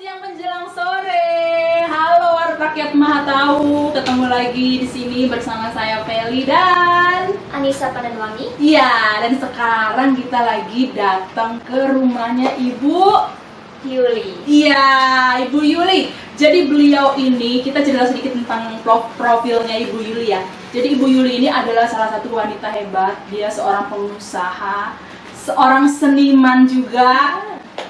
siang menjelang sore. Halo rakyat Maha Tahu, ketemu lagi di sini bersama saya Feli dan Anissa Pandanwangi. iya, dan sekarang kita lagi datang ke rumahnya Ibu Yuli. Iya, Ibu Yuli. Jadi beliau ini, kita cerita sedikit tentang profilnya Ibu Yuli ya. Jadi Ibu Yuli ini adalah salah satu wanita hebat. Dia seorang pengusaha, seorang seniman juga,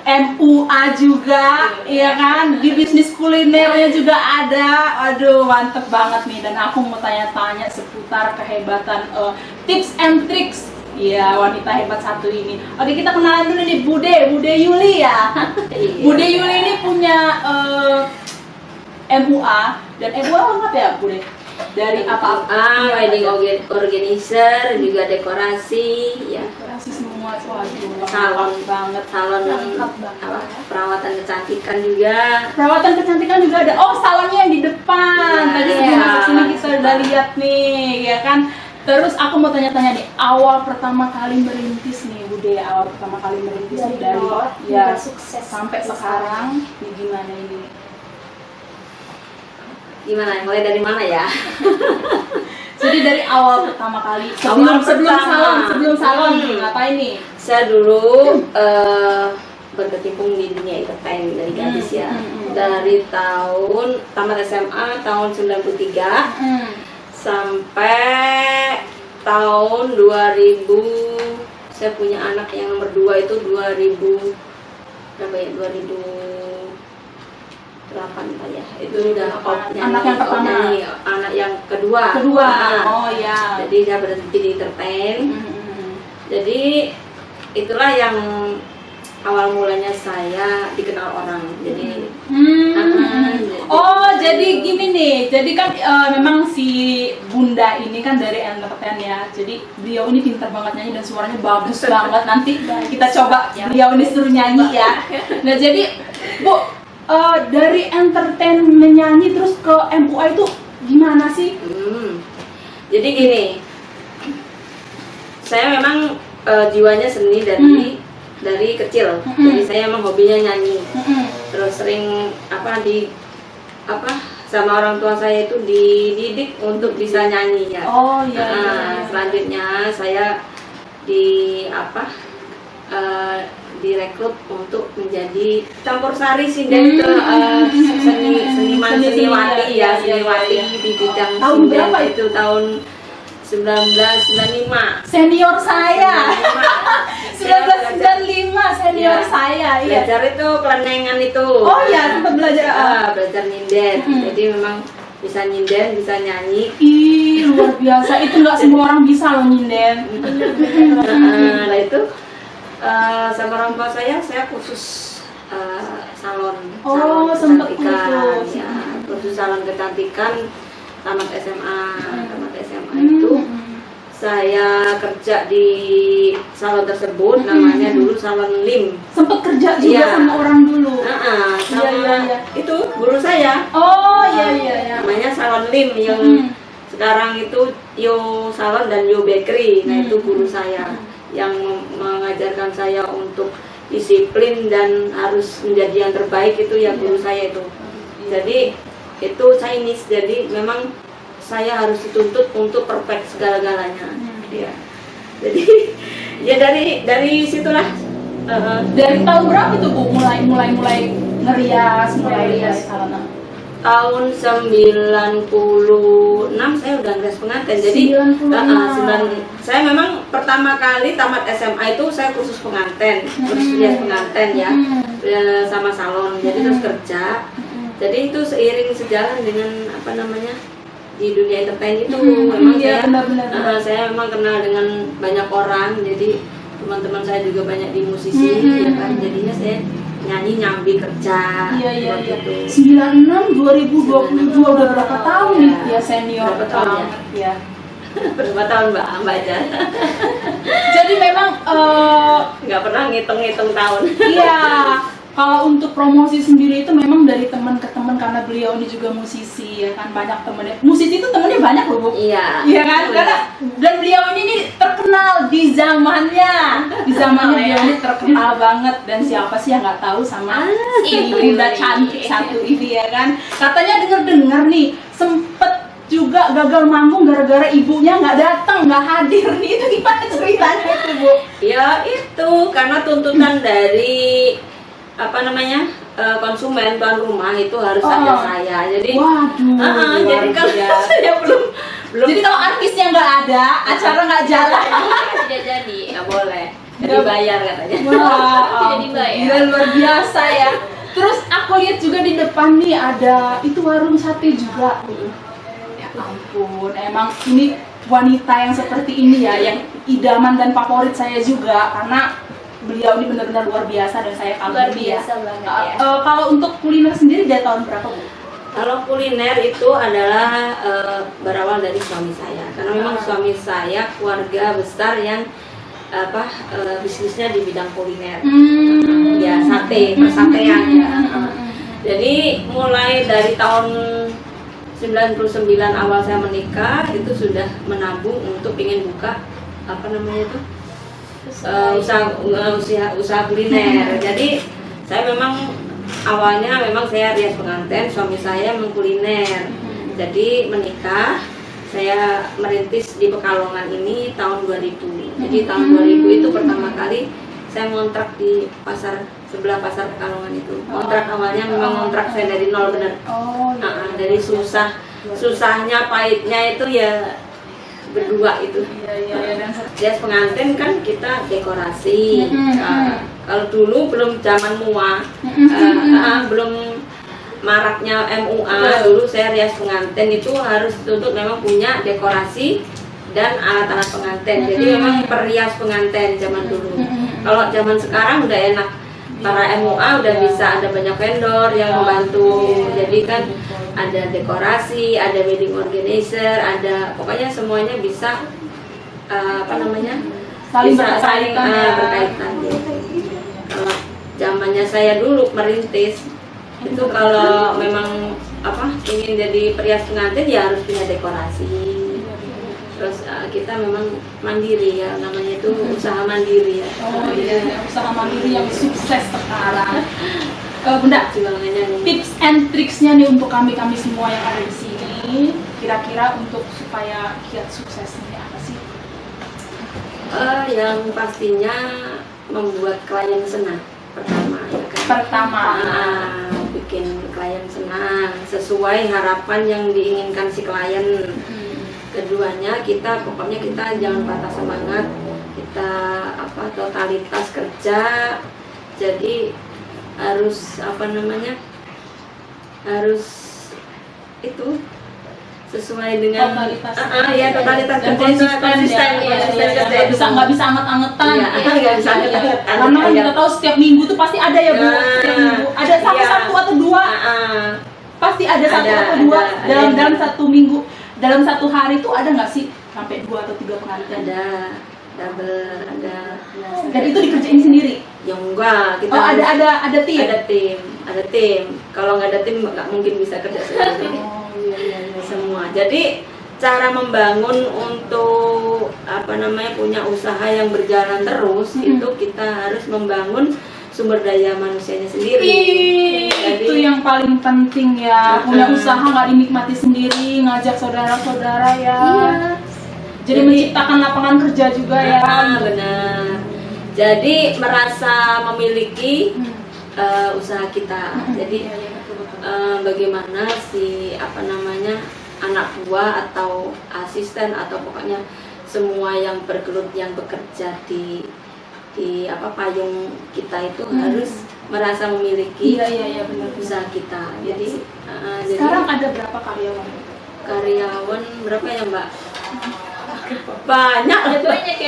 MUA juga, iya kan? Di bisnis kulinernya juga ada. Aduh, mantep banget nih. Dan aku mau tanya-tanya seputar kehebatan, tips and tricks. Iya, wanita hebat satu ini. Oke, kita kenalan dulu nih, Bude Yuli ya. Bude Yuli ini punya MUA, dan MUA lengkap ya, Bude? Dari apa? Wedding organizer, juga dekorasi, ya. Dekorasi semua, waduh, Salon banget. salon Lengkap banget. apa, perawatan kecantikan juga. Perawatan kecantikan juga ada. Oh, salonnya yang di depan. Iya, Tadi sebelum iya. masuk sini kita udah lihat nih, ya kan? Terus aku mau tanya-tanya nih, awal pertama kali merintis nih, Bude, awal pertama kali merintis nih dari ya sukses sampai sekarang, nih gimana ini? Gimana? Mulai dari mana ya? Jadi dari awal pertama kali, Awal sebelum pertama. salon, ngapain nih? Saya dulu berkecimpung di dunia entertain dari gadis ya. Dari tahun tamat SMA tahun 93 sampai tahun 2000. Saya punya anak yang nomor 2 itu 2000 berapa ya, 2008 kali ya, itu udah Anak yang pertama. anak yang kedua. Nah, Oh ya. jadi saya berhenti di entertain. Jadi itulah yang awal mulanya saya dikenal orang. Jadi Oh, jadi gini nih. Jadi kan memang si Bunda ini kan dari entertain ya. Jadi beliau ini pintar banget nyanyi dan suaranya bagus banget. Nanti kita coba beliau ini suruh nyanyi ya. Nah, jadi Bu, dari entertain menyanyi terus ke MUA itu gimana sih? Jadi gini, saya memang jiwanya seni dari kecil. Jadi saya emang hobinya nyanyi. Terus sering sama orang tua saya itu dididik untuk bisa nyanyi ya. Oh iya. Selanjutnya saya direkrut untuk menjadi campur sari sinden ke seniwati di bidang Tahun sinden. berapa Itu tahun 1995. Senior saya. 1995 senior Ya. saya. Iya. Belajar itu kelenengan itu. Oh iya, sempat belajar. Belajar nyinden. Jadi memang bisa nyinden, bisa nyanyi. Ih, luar biasa. Itu nggak semua orang bisa loh nyinden. Nah itu sama orang tua saya khusus salon. Oh, salon sempat kecantikan, khusus. ya, khusus salon kecantikan. Tamat SMA itu saya kerja di salon tersebut, namanya dulu salon Lim. Sempat kerja juga Iya. sama orang dulu. Sama Iya. itu guru saya. Oh iya. Namanya salon Lim yang sekarang itu Yo Salon dan Yo Bakery. Nah itu guru saya yang mengajarkan saya untuk disiplin dan harus menjadi yang terbaik, itu ya guru saya itu. Jadi itu Chinese, jadi memang saya harus dituntut untuk perfect segala-galanya. Ya. Jadi ya dari situlah. Dari tahun berapa tuh Bu mulai ngerias, mulai salon? Tahun 96 saya udah ngerias pengantin. Jadi 96. saya memang pertama kali tamat SMA itu saya khusus pengantin, terus rias pengantin ya, sama salon. Jadi terus kerja. Jadi itu seiring sejalan dengan di dunia entertain itu. Memang saya memang kenal dengan banyak orang. Jadi teman-teman saya juga banyak di musisi, ya kan. Jadinya saya nyanyi nyambi kerja. Iya. Gitu. 96 2022 udah berapa tahun nih ya senior Berapa tahun ya? Ya. Berapa tahun Mbak Ajar? Jadi memang Nggak pernah ngitung-ngitung tahun. iya, Kalau untuk promosi sendiri itu memang dari teman ke teman karena beliau ini juga musisi ya kan, banyak temennya. Musisi itu temennya banyak loh Bu. Iya. Iya kan? Karena dan beliau ini nih terkenal di zamannya. Di zamannya beliau ini terkenal banget, dan siapa sih yang nggak tahu sama si Bunda cantik satu ini ya kan? Katanya dengar-dengar nih sempet juga gagal manggung gara-gara ibunya nggak datang, nggak hadir nih. Itu gimana ceritanya itu Bu? Ya itu karena tuntutan dari apa namanya konsumen tuan rumah itu harus ada saya. Jadi Waduh, jadi kalau saya belum jadi kalau artisnya nggak ada, acara nggak jalan. Tidak jadi. nggak boleh. Jadi bayar katanya. Wah, Tidak dibayar. gila, luar biasa ya. Terus aku lihat juga di depan nih ada itu warung sate juga. Ya ampun, emang ini wanita yang seperti ini ya, yang idaman dan favorit saya juga karena beliau ini benar-benar luar biasa dan saya Luar kagumi ya. biasa banget ya. Kalau untuk kuliner sendiri dari tahun berapa Bu? Kalau kuliner itu adalah berawal dari suami saya, karena memang suami saya keluarga besar yang bisnisnya di bidang kuliner. Ya sate, persatean ya. Jadi mulai dari tahun 99 awal saya menikah itu sudah menabung untuk ingin buka apa namanya itu usaha kuliner. Jadi saya memang awalnya memang saya rias pengantin, suami saya mengkuliner. Jadi menikah, saya merintis di Pekalongan ini tahun 2000. Jadi tahun 2000 itu pertama kali saya ngontrak di pasar sebelah pasar Pekalongan itu. Kontrak awalnya memang kontrak saya dari nol benar. Dari susahnya, pahitnya itu ya berdua itu. Rias pengantin kan kita dekorasi. Kalau dulu belum zaman MUA, belum maraknya MUA, dulu saya rias pengantin itu harus tuntut memang punya dekorasi dan alat-alat pengantin. Jadi memang perias pengantin zaman dulu. Kalau zaman sekarang udah enak, para MUA udah bisa, ada banyak vendor yang membantu. Jadi kan ada dekorasi, ada wedding organizer, ada pokoknya semuanya bisa saling bisa berkaitan berkaitan gitu. Kalau zamannya saya dulu merintis itu kalau memang ingin jadi perias pengantin ya harus punya dekorasi. Terus kita memang mandiri ya, namanya itu usaha mandiri ya. Usaha mandiri yang sukses sekarang. Bunda, tips and tricksnya nih untuk kami semua yang ada di sini, kira-kira untuk supaya kiat sukses ini apa sih? Yang pastinya membuat klien senang pertama ya kan. Bikin klien senang sesuai harapan yang diinginkan si klien. Keduanya pokoknya kita jangan patah semangat, kita totalitas kerja. Jadi harus harus itu sesuai dengan totalitas dan kerja, konsisten kerja. Nggak bisa anget-angetan. Nggak bisa anget-angetan. Karena kan kita tahu setiap minggu tuh pasti ada ya Bu. Setiap minggu ada satu atau dua. Pasti ada satu atau dua dalam satu minggu. Dalam satu hari tuh ada nggak sih sampai 2 atau 3 pengantin? Ada double, ada. Dan itu dikerjain sendiri? Ya enggak, kita ada tim. Ada tim. Kalau nggak ada tim nggak mungkin bisa kerja sendiri. Semua. Jadi cara membangun untuk punya usaha yang berjalan terus itu kita harus membangun sumber daya manusianya sendiri. Jadi, itu yang paling penting ya, punya usaha nggak dinikmati sendiri, ngajak saudara-saudara ya. Jadi menciptakan lapangan kerja juga ya. Benar. Jadi merasa memiliki usaha kita. Jadi bagaimana si anak buah atau asisten atau pokoknya semua yang bergelut yang bekerja di payung kita itu harus merasa memiliki benar. usaha kita. Jadi sekarang ada berapa karyawan? Karyawan berapa ya Mbak? Banyak ya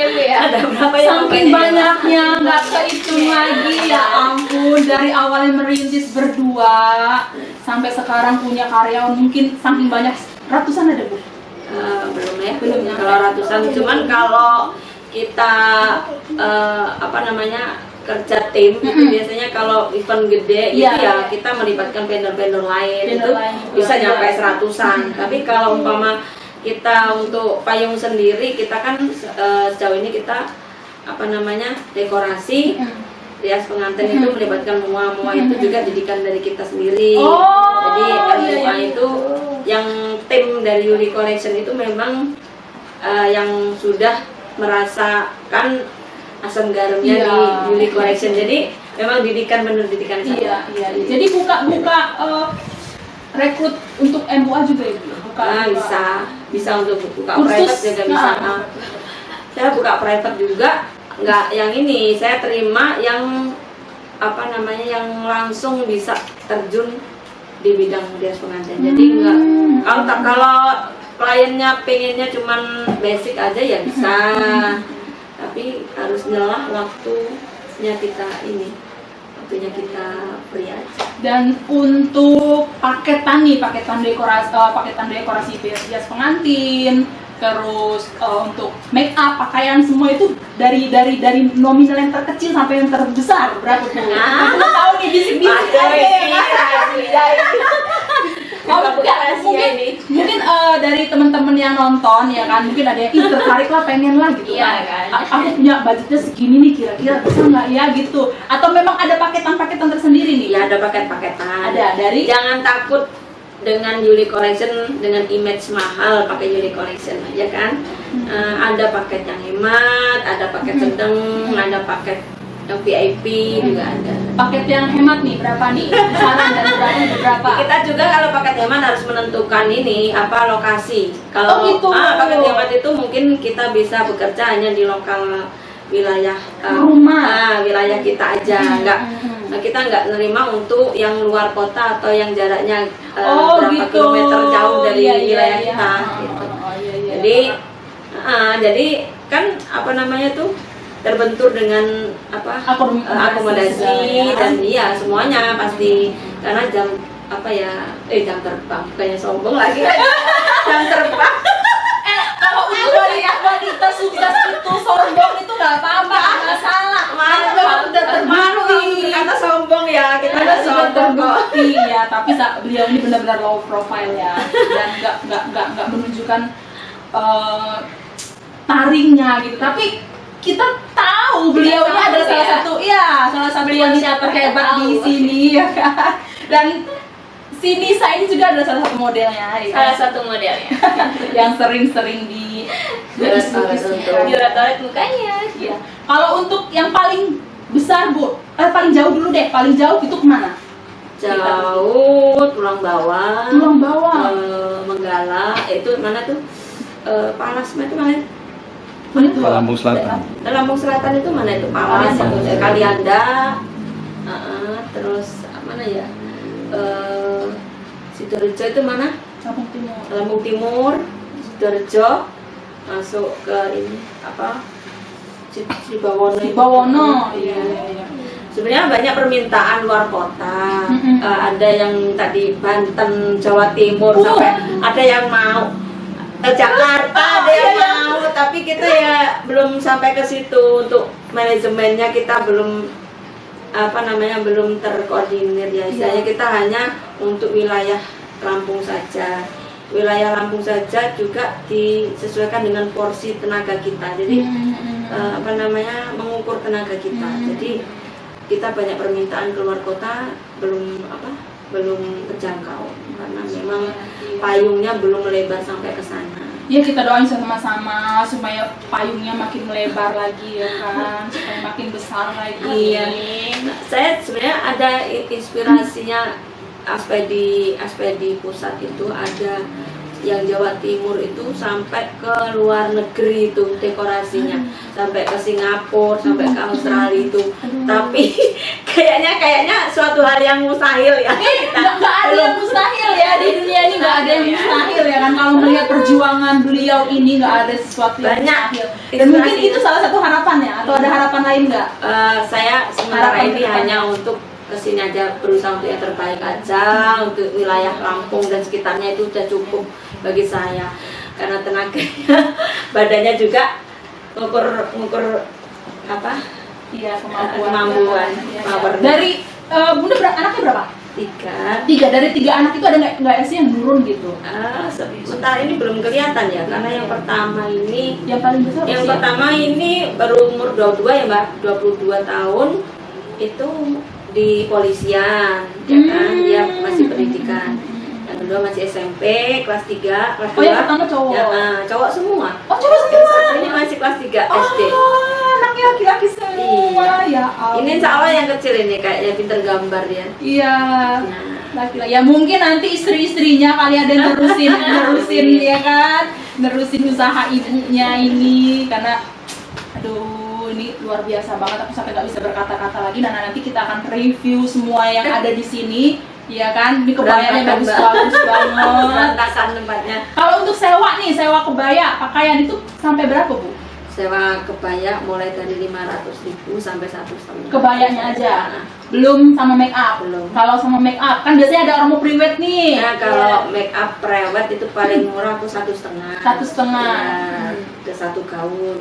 Bu ya. Ada berapa ya? Saking banyaknya nggak kehitung lagi ya ampun. Dari awalnya merintis berdua sampai sekarang punya karyawan mungkin saking banyak, ratusan ada Bu? Belum ya. Belum. Kalau ratusan, cuman kalau kita kerja tim itu biasanya kalau event gede Iya, itu ya iya. kita melibatkan vendor-vendor lain Vendor itu lain. bisa Iya. nyampe seratusan. Tapi kalau umpama kita untuk payung sendiri, kita kan sejauh ini kita apa namanya dekorasi, rias pengantin itu melibatkan mua itu juga didikan dari kita sendiri. Oh, Jadi iya, MUA iya. itu yang tim dari Yuli Collection itu memang yang sudah merasakan asam garamnya Iya. di Yuli Collection. Jadi memang didikan bener didikan Iya, saya. iya. Jadi buka rekrut untuk MUA juga ya, Bu? Buka Bisa untuk buka kursus private juga bisa. Nah. Saya buka private juga, nggak yang ini. Saya terima yang apa namanya yang langsung bisa terjun di bidang rias pengantin. Jadi nggak kalau kliennya pengennya cuman basic aja ya bisa, tapi harus nyelah waktunya kita free aja. Dan untuk paketan dekorasi hias pengantin, terus untuk make up, pakaian semua itu dari nominal yang terkecil sampai yang terbesar berapa tuh? Aku tahu nih bisik-bisik aja ya. Mungkin dari teman-teman yang nonton ya kan, mungkin ada yang tertarik lah, pengen lah gitu Iya, kan. kan. Aku punya budgetnya segini nih, kira-kira bisa nggak ya gitu? Atau memang ada paketan-paketan tersendiri nih? Ya ada paket-paketan. Ada dari Jangan takut dengan Yuli Collection dengan image mahal pakai Yuli Collection aja kan. Ada paket yang hemat, ada paket sedang, ada paket yang VIP juga ada. paket yang hemat nih berapa nih? Saran dan berapa? Kita juga kalau paket hemat harus menentukan ini apa lokasi. Kalau Oh, gitu. paket hemat itu mungkin kita bisa bekerja hanya di lokal wilayah Rumah. wilayah kita aja, kita nggak nerima untuk yang luar kota atau yang jaraknya berapa kilometer jauh dari wilayah kita. Gitu. Jadi kan apa namanya tuh terbentur dengan apa akomodasi dan iya semuanya pasti karena jam terbang kayaknya sombong lagi jam terbang. Kalau untuk wanita sukses itu sombong itu nggak apa-apa, nggak masalah. Udah terbukti. Kata sombong ya, kita Sudah sombong kok. terbukti ya, tapi beliau ini benar-benar low profile ya, dan nggak menunjukkan taringnya gitu. Tapi kita tahu beliau ini adalah salah satu wanita terhebat di sini ya kan. Dan si Nisa ini juga adalah salah satu modelnya ya. Salah satu modelnya. Yang sering-sering di Jurat-jurat mukanya. Iya. Kalau untuk yang paling besar Bu, paling jauh dulu deh, paling jauh itu kemana? Jauh, Tulang Bawang. Tulang Bawang. Menggala, itu mana tuh? Palas, itu mana? Lampung Selatan. Lampung Selatan itu mana itu? Palas, Kalianda. Terus mana ya? Sidoarjo itu mana? Lampung Timur. Lampung Timur, Sidoarjo, masuk ke ini apa? Cibawono. Cibawono. Iya. Sebenarnya banyak permintaan luar kota. Ada yang tadi Banten, Jawa Timur, sampai ada yang mau Jakarta, ada yang mau, tapi kita ya belum sampai ke situ. Untuk manajemennya kita belum belum terkoordinir ya. Istilahnya kita hanya untuk wilayah Lampung saja. Wilayah Lampung saja juga disesuaikan dengan porsi tenaga kita. Jadi mengukur tenaga kita. Jadi kita banyak permintaan keluar kota belum terjangkau karena memang payungnya belum melebar sampai ke sana. Ya kita doain sama-sama supaya payungnya makin melebar lagi ya kan, supaya makin besar lagi. Iya. Nah, saya sebenarnya ada inspirasinya Aspedi pusat itu ada yang Jawa Timur itu sampai ke luar negeri itu dekorasinya, sampai ke Singapura, sampai ke Australia itu. Tapi kayaknya suatu hal yang mustahil ya. Nggak ada yang mustahil ya di dunia ini, nggak ada yang mustahil ya kan. Kalau melihat perjuangan beliau ini nggak ada sesuatu yang Banyak mustahil. Dan mungkin itu salah satu harapannya, atau ada harapan lain nggak? Saya sementara Harapan ini ke depan. hanya untuk kesini aja, berusaha untuk yang terbaik aja. Untuk wilayah Lampung dan sekitarnya itu sudah cukup bagi saya karena tenaganya badannya juga ngukur Iya, kemampuan. Kemampuan, Iya, powernya. Dari Bunda anaknya berapa? 3. 3. Dari 3 anak itu ada nggak sih yang nurun gitu? Sementara ini belum kelihatan ya, karena yang pertama ini, Yang paling besar yang usia? pertama ini baru umur 22 ya Mbak, 22 tahun, itu di polisian, ya kan, dia masih pendidikan. Yang kedua masih SMP, kelas 3, kelas 2. Oh, yang pertama cowok. Ya, cowok semua. Oh, cowok Yang semua. satu ini masih kelas 3 SD. Oh, anaknya laki-laki semua. Ya ampun. Ini insya Allah yang kecil ini kayaknya pinter gambar dia. Iya. Nah, Laki-laki. Ya mungkin nanti istri-istrinya kali ada yang nerusin ya kan, nerusin usaha ibunya ini karena aduh ini luar biasa banget, aku sampai nggak bisa berkata-kata lagi. Nah nanti kita akan review semua yang ada di sini, ya kan? Ini kebayanya bagus banget. berantakan tempatnya. Kalau untuk sewa nih, sewa kebaya pakaian itu sampai berapa Bu? Sewa kebaya mulai dari 500.000 sampai 1,5. Kebayanya aja, belum sama make up. Belum. Kalau sama make up kan biasanya ada orang mau priwet nih. Nah, kalau make up prewed itu paling murah aku 1,5. 1,5. Ya, udah 1 gaun.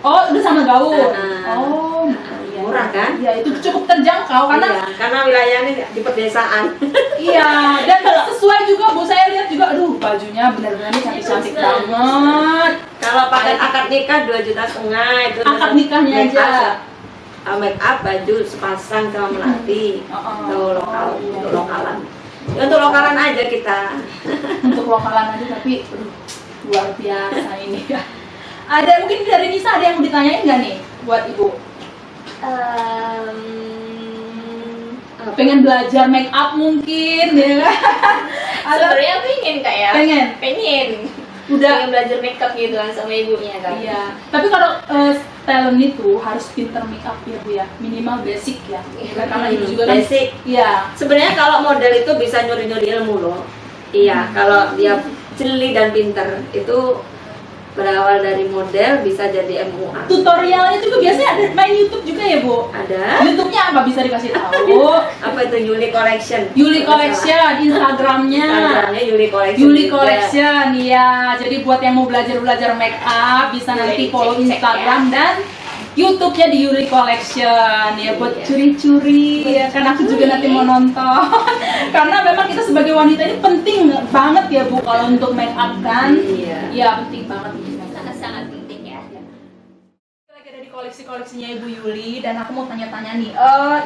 Oh, udah sama gaun. Nah, Oh, iya. murah kan? Ya, itu cukup terjangkau karena Karena wilayahnya di pedesaan. iya, dan sesuai juga Bu, saya lihat juga aduh bajunya benar-benar cantik-cantik banget. Kalau pakai akad nikah 2,5 juta itu. Akad nikahnya make aja. up, make up baju sepasang sama melati. Tuh lokal, Iya. untuk lokalan. Ya, untuk lokalan aja kita. Untuk lokalan aja tapi aduh, luar biasa ini ya. Ada mungkin dari Nisa ada yang mau ditanyain nggak nih buat Ibu? Pengen belajar make up mungkin ya kan? Sebenarnya pengen Kak ya. Pengen. Udah pengen belajar makeup gitu kan sama ibunya kan. Iya. Tapi kalau talent itu harus pinter make up ya Bu ya, minimal basic ya. Karena itu juga kan. Basic. Iya. Sebenarnya kalau model itu bisa nyuri-nyuri ilmu loh. Iya, kalau dia jeli dan pinter itu berawal dari model bisa jadi MUA. Tutorialnya juga biasanya ada main YouTube juga ya Bu. Ada. YouTube-nya apa bisa dikasih tahu? Apa itu Yuli Collection? Yuli Collection, Instagramnya. Instagramnya Yuli Collection. Yuli juga. Collection, ya. Jadi buat yang mau belajar make up bisa Boleh nanti follow dicek-cek Instagram dan YouTube-nya di Yuli Collection ya buat Iya. curi-curi ya kan aku juga nanti mau nonton. Karena memang kita sebagai wanita ini penting banget ya Bu kalau untuk make up kan. Iya. Iya, penting banget untuk make up. Sangat-sangat penting ya. Lagi ada di koleksi-koleksinya Ibu Yuli dan aku mau tanya-tanya nih.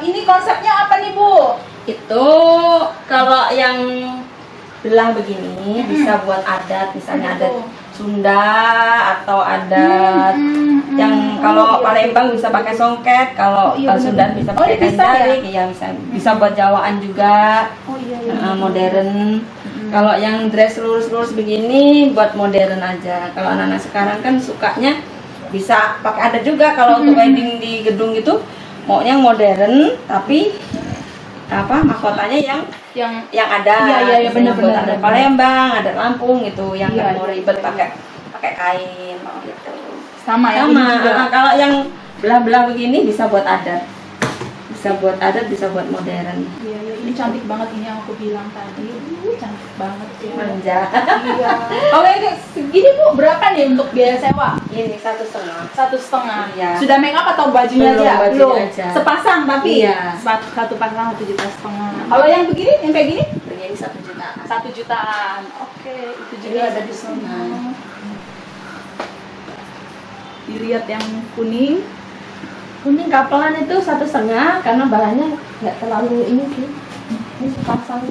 Ini konsepnya apa nih Bu? Itu kalau yang belah begini bisa buat adat, misalnya Apa adat tuh? Sunda atau adat yang kalau Palembang bisa pakai songket, kalau iya, Sunda bener. bisa Oh, pakai ini bisa kain jarik, ya bisa buat jawaan juga. Oh iya Modern. Kalau yang dress lurus-lurus begini buat modern aja. Kalau anak-anak sekarang kan sukanya bisa pakai adat juga. Kalau untuk wedding di gedung itu maunya yang modern tapi mahkotanya yang ada. Iya, benar-benar ada Palembang, ada Lampung gitu yang Iya, nggak mau iya, ribet iya. pakai kain gitu. sama ya. Sama. Ini juga. Kalau yang belah-belah begini bisa buat adat. Bisa buat adat, bisa buat modern. Iya, ini cantik banget ini yang aku bilang tadi. Cantik banget ya. Manja. Iya. Kalau yang kayak segini Bu, berapa nih untuk biaya sewa? Ini 1,5. 1,5. Iya. Sudah make up atau bajunya Belum, aja? bajunya aja. Sepasang tapi. Iya. Satu pasang 1,5 juta. Kalau yang begini, yang kayak gini? Begini 1 juta. 1 jutaan. Oke, itu juga Ini ada di 1,5. sana. Dilihat yang kuning. Kuning kapelan itu 1,5 karena bahannya nggak terlalu ini sih. Ini sepasang.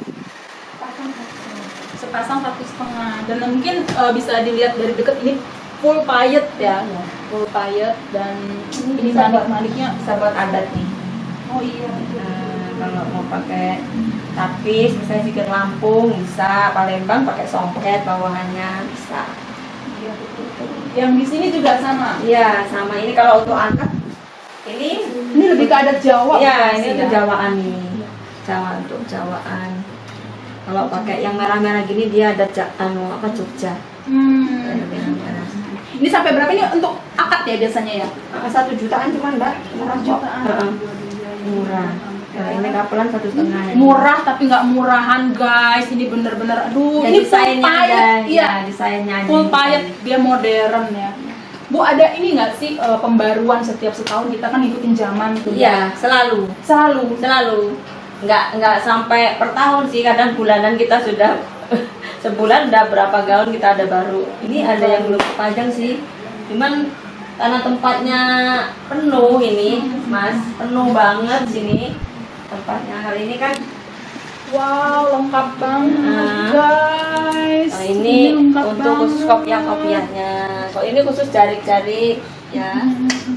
Sepasang 1,5. Dan mungkin bisa dilihat dari dekat ini full payet ya. Iya. Full payet dan ini bisa buat manik-maniknya. Bisa buat adat nih. Oh iya. Kalau mau pakai tapis, misalnya juga Lampung bisa, Palembang pakai songket bawahannya bisa. Iya, betul. Yang di sini juga sama. Iya, sama ini kalau untuk angkat ini Ini lebih ke adat Jawa. iya, bukan ini sih, untuk ya? Jawaan nih. Jawa untuk Jawaan. Kalau pakai yang merah-merah gini dia ada Jogja. Ada merah-merah. Ini sampai berapa ini untuk akad ya biasanya ya? 1 jutaan cuman Mbak, murah kok. Heeh. Murah. Kalau ini kapelan 1,5. Murah tapi nggak murahan guys. Ini bener-bener aduh. Ya, Ini full desainnya ada, payet. Iya. ya, desainnya aja. Full payet dia modern ya. Bu, ada ini nggak sih pembaruan setiap setahun? Kita kan ngikutin zaman tuh. Iya, selalu. Selalu. Nggak sampai per tahun sih, kadang bulanan kita sudah sebulan udah berapa gaun kita ada baru. Ini ada yang belum panjang sih, cuman karena tempatnya penuh ini, Mas, penuh banget sini tempatnya. Hari ini kan Wow, lengkap banget, guys. oh, ini lengkap untuk khusus kopiahnya. Kalau ini khusus jarik-jarik ya,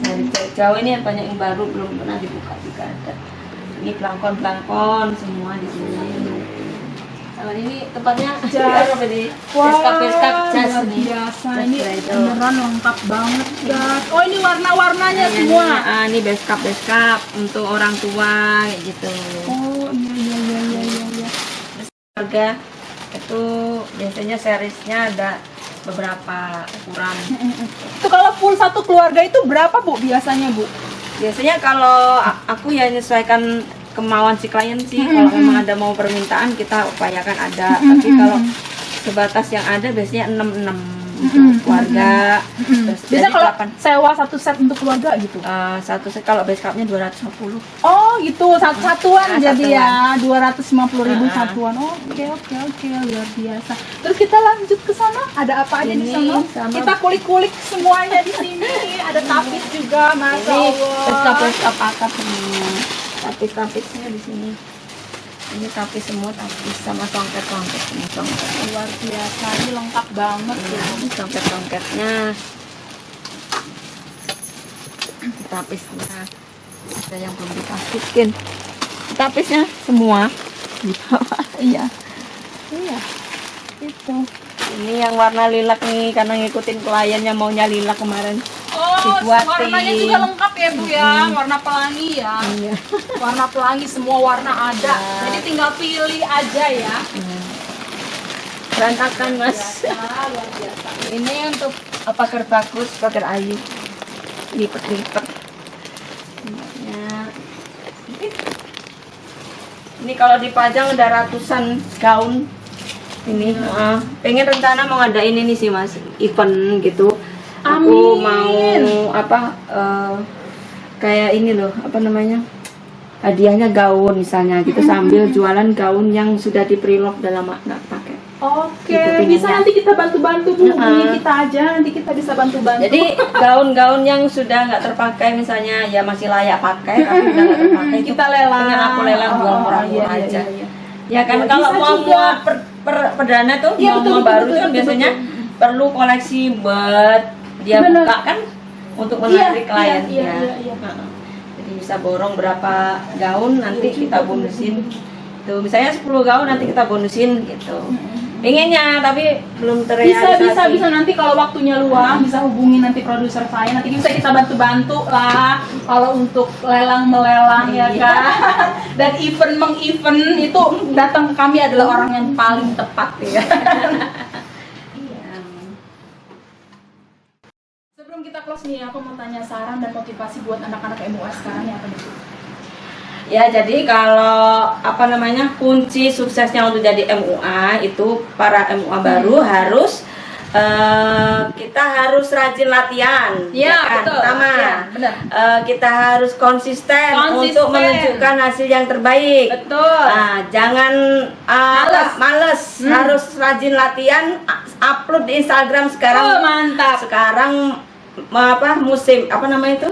jarik-jarik jauh ini banyak yang baru belum pernah dibuka juga ada. Ini pelangkon semua di sini. Sama ini tempatnya apa nih? Beskap jas luar nih. biasa. Jas Ini bridal. beneran lengkap banget, guys. Oh, ini warna-warnanya semua. Ini beskap untuk orang tua kayak gitu. Oh, iya. Harga itu biasanya seriesnya ada beberapa ukuran. Itu kalau full satu keluarga itu berapa, Bu, biasanya, Bu? Biasanya kalau aku ya menyesuaikan kemauan si klien sih. Kalau memang ada mau permintaan kita upayakan ada. Tapi kalau sebatas yang ada biasanya 6 untuk keluarga. Terus Biasanya jadi kalau 8. sewa satu set untuk keluarga gitu. Satu set kalau base cupnya 250. Oh, gitu. Satuan Nah, jadi ya. 250.000 satuan. Oke, luar biasa. Terus kita lanjut ke sana. Ada apa aja di Ini sana? sama- Kita kulik-kulik semuanya di sini. Ada tapis juga, Masya Ini Allah. base cup akad semua. Tapis-tapisnya di sini. Ini tapis semua, tapis sama songket semua songket. Luar biasa. Ini lengkap banget ya. Ini songket-songketnya. Tapisnya ada yang belum dipasukin. Tapisnya semua di bawah. Iya. Itu. Ini yang warna lilac nih karena ngikutin kliennya maunya lilac kemarin. Oh, Dibuatin. warnanya juga lengkap ya, Bu ya. Warna pelangi ya. Iya. Warna pelangi, semua warna ada. Jadi tinggal pilih aja ya. Berantakan, Mas. Luar biasa. Ini untuk pagar bagus, pagar ayu. Lipet-lipet. Ini kalau dipajang udah ratusan gaun. Ini pengen rencana mau ngadain ini sih, Mas, event gitu. Aku Amin. mau kayak ini loh, apa namanya, hadiahnya gaun misalnya gitu, sambil jualan gaun yang sudah di preloved dalam makna pakai. Oke, Gitu, bisa pinginnya. nanti kita bantu-bantu, Bu. Hubungi kita aja, nanti kita bisa bantu-bantu. Jadi gaun-gaun yang sudah nggak terpakai misalnya ya masih layak pakai tapi udah nggak terpakai kita lelang. pengen aku lelang jual murah-murah iya, aja. iya. Ya kan Ya, kalau bisa mau juga. perdana tuh Iya, mau betul, baru betul, tuh kan betul, biasanya perlu koleksi buat dia Bener. buka kan untuk Iya, menarik klien iya. ya. Jadi bisa borong berapa gaun nanti kita bonusin. Tuh misalnya 10 gaun nanti kita bonusin gitu. Pengennya tapi belum terrealisasi. Bisa nanti kalau waktunya luang bisa hubungi nanti produser saya, nanti bisa kita bantu lah kalau untuk lelang melelang ya Iya. kan. Dan event itu datang ke kami adalah orang yang paling tepat ya. Iya. Sebelum kita close nih, aku mau tanya saran dan motivasi buat anak-anak MUA sekarang yang apa nih? Ya, jadi kalau apa namanya kunci suksesnya untuk jadi MUA itu para MUA baru harus kita harus rajin latihan, Iya, kan? betul. Pertama, Iya, benar. kita harus konsisten Konsisten. untuk menunjukkan hasil yang terbaik. Betul. Nah, jangan males. Harus rajin latihan, upload di Instagram sekarang. Mantap. Sekarang musim apa namanya itu?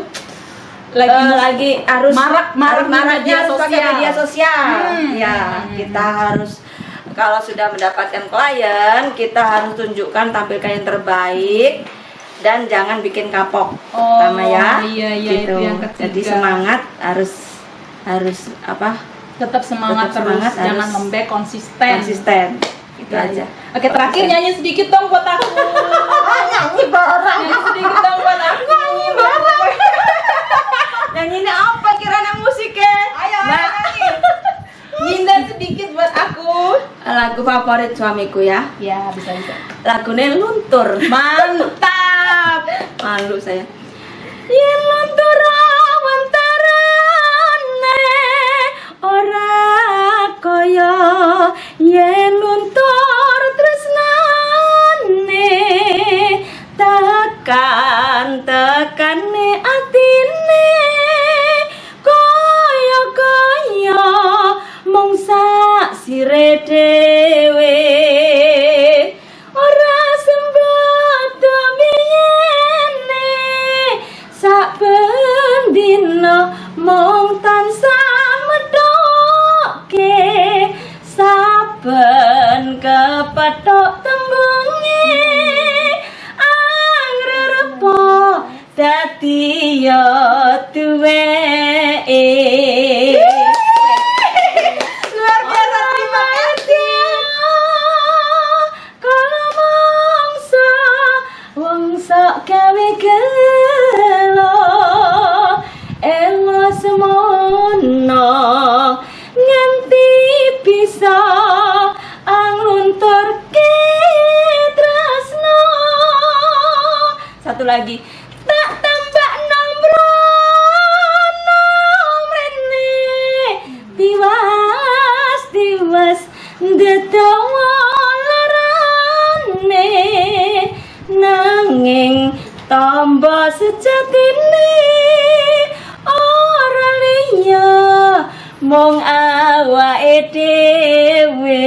Lagi harus marak maraknya media harus pakai sosial. media sosial. Kita harus kalau sudah mendapatkan klien, kita harus tunjukkan tampilkan yang terbaik dan jangan bikin kapok. Pertama ya. Iya, gitu. itu yang ketiga. Jadi semangat harus apa? Tetap semangat, Tetap semangat, terus, jangan harus lembek, konsisten. Konsisten. Itu Iya, aja. iya. Oke, terakhir nyanyi sedikit dong buat aku. Nyanyi bareng. Nyanyi sedikit dong buat aku. Nyanyi bareng. Nyanyi ini apa kiranya musiknya? Ayo, nyanyi. Nyindan sedikit buat aku. Lagu favorit suamiku ya. Ya, bisa. Lagunya Luntur. Mantap. Malu saya. Yen luntur awantarane ora kaya yen luntur tresnane takkan pikire dhewe ora sembet biyene saben dina mung tansah medhoke saben kepethuk tembunge angrerepa dadi yo duweke. Luar biasa, terima kasih. Kalau mangsa wong sok gawe gelo elo semono nganti bisa anglunturke tresno. Satu lagi tak tambah nombrono mrene tiwas ndetawa larane nanging tambah sejatine ora liya mung awake dhewe.